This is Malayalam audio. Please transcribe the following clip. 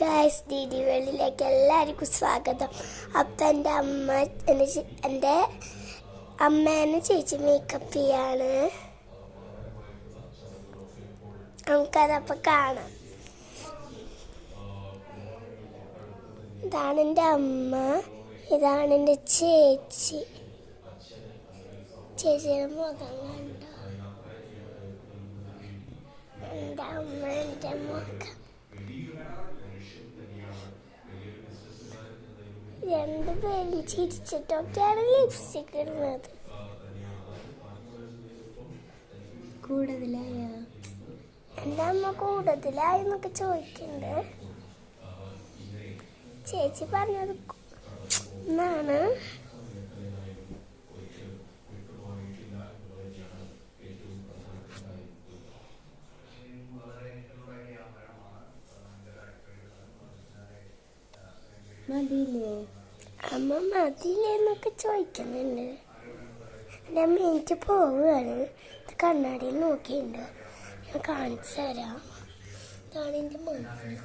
ഗായ്സ് ഡി വേൾഡിലേക്ക് എല്ലാവർക്കും സ്വാഗതം. അപ്പം എൻ്റെ അമ്മേനെ ചേച്ചി മേക്കപ്പ് ചെയ്യാണ്. നമുക്കതപ്പോൾ കാണാം. ഇതാണ് എൻ്റെ അമ്മ, ഇതാണ് എൻ്റെ ചേച്ചി. ചേച്ചിയുടെ മുഖം കണ്ടോ? എൻ്റെ അമ്മ എൻ്റെ മുഖം. രണ്ടുപേരും ചിരിച്ചിട്ടൊക്കെയാണ് ലിപ്സ്റ്റിക് ഇടുന്നത്. കൂടുതലായോ? എൻ്റെ അമ്മ കൂടുതലായി എന്നൊക്കെ ചോദിക്കുന്നുണ്ട്. ചേച്ചി പറഞ്ഞത് എന്നാണ്. മതിയില്ലേ അമ്മ, മതിയില്ലേ എന്നൊക്കെ ചോദിക്കുന്നുണ്ട്. എൻ്റെ അമ്മ എനിക്ക് പോവുകയാണ്. ഇത് കണ്ണാടിയിൽ നോക്കിയിട്ടുണ്ട്, ഞാൻ കാണിച്ചു തരാം. ഇതാണ് എൻ്റെ മനസ്സിൽ.